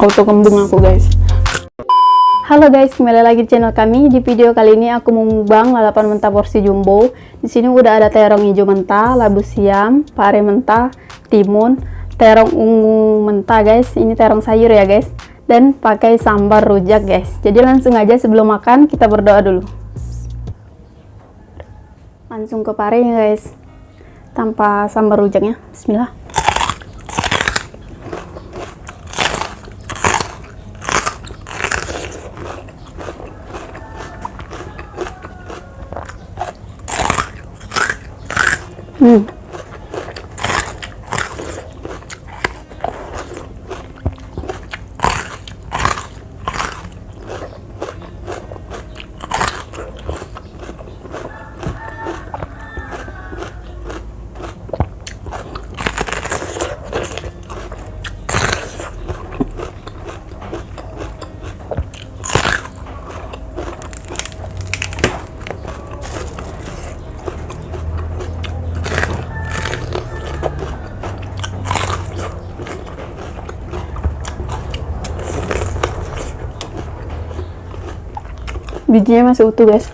auto kembung aku guys. Halo guys, kembali lagi di channel kami. Di video kali ini aku mukbang lalapan mentah porsi jumbo. Di sini udah ada terong hijau mentah, labu siam, pare mentah, timun, terong ungu mentah guys. Ini terong sayur ya guys. Dan pakai sambar rujak guys. Jadi langsung aja sebelum makan kita berdoa dulu. Langsung ke pare ya guys. Tanpa sambar rujaknya. Bismillah. Bijinya masih utuh guys.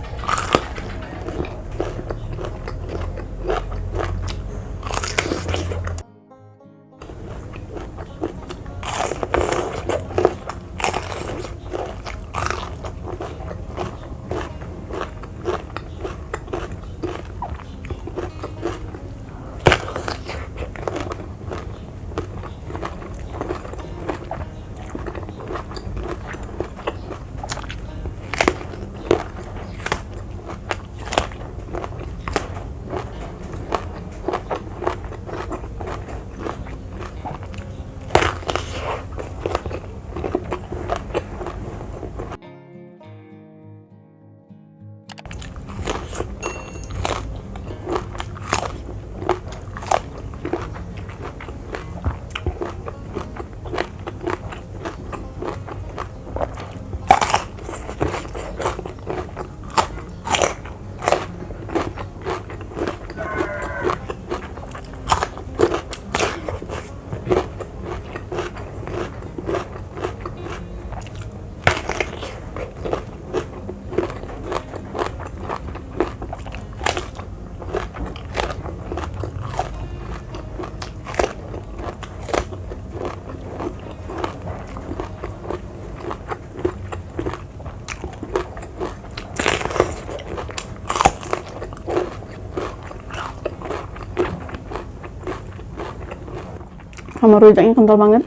Sama rujaknya kental banget.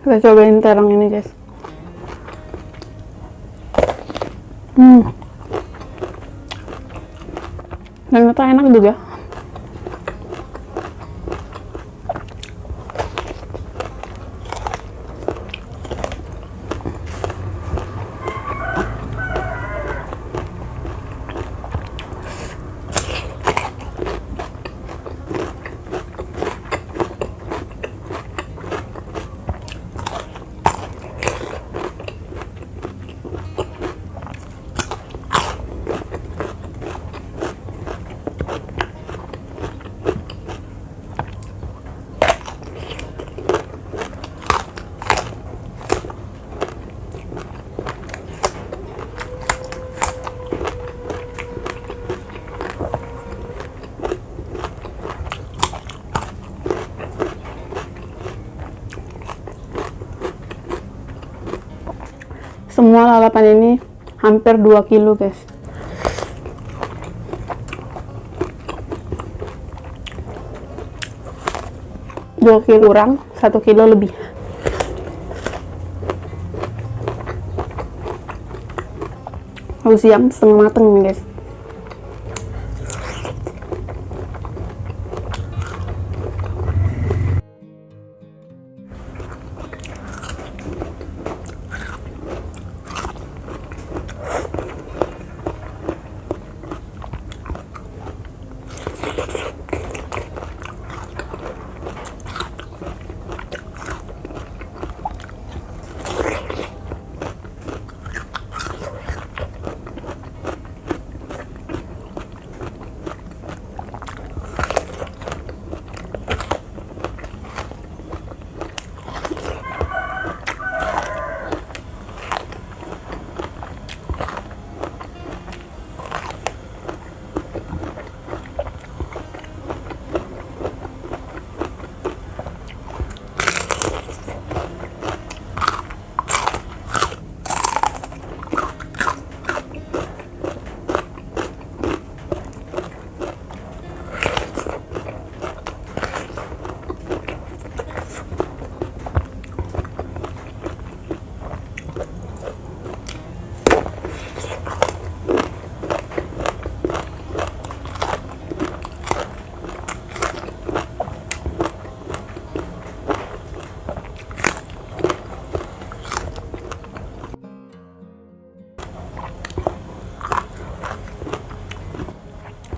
Kita cobain terong ini guys. Ternyata enak juga. Semua lalapan ini hampir 2 kilo guys. Dua kilo kurang 1 kilo lebih. Labu siam setengah mateng nih guys.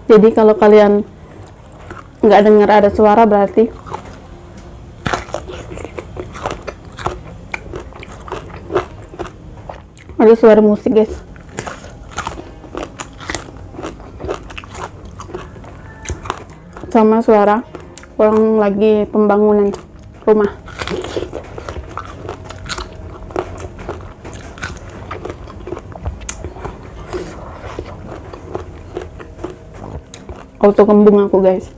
Jadi kalau kalian nggak dengar ada suara berarti ada suara musik, guys. Sama suara orang lagi pembangunan rumah. Auto kembung aku, guys.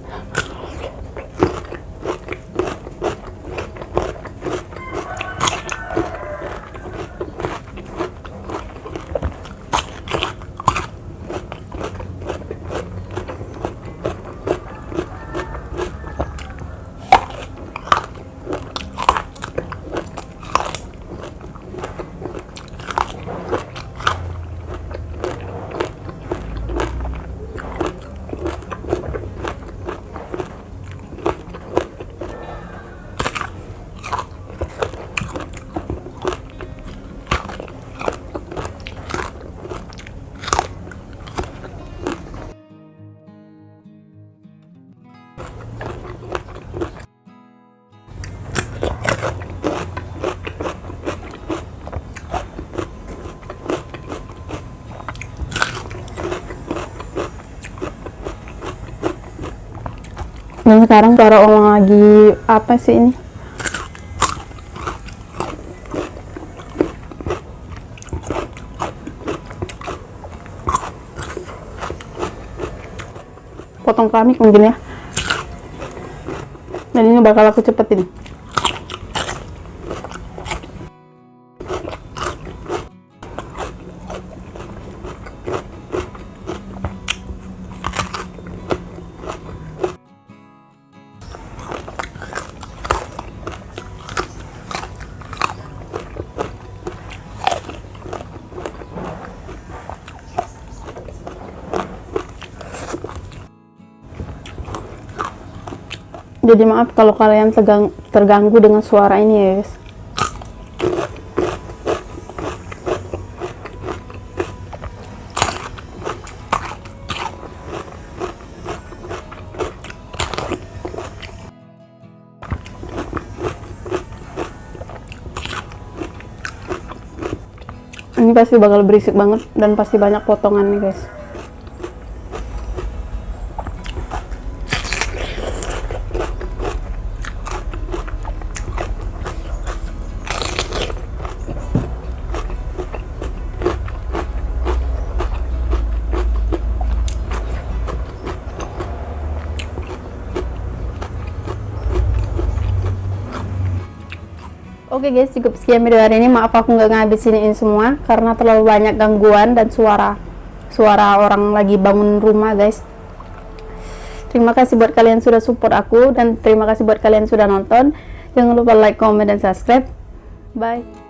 Dan sekarang suara orang lagi apa sih ini? Potong keramik mungkin ya. Dan ini bakal aku cepetin. Jadi maaf kalau kalian terganggu dengan suara ini ya, guys. Ini pasti bakal berisik banget dan pasti banyak potongan nih, guys. Oke guys, cukup sekian video hari ini. Maaf aku nggak ngabisinin semua karena terlalu banyak gangguan dan suara orang lagi bangun rumah, guys. Terima kasih buat kalian sudah support aku dan terima kasih buat kalian sudah nonton. Jangan lupa like, comment, dan subscribe. Bye.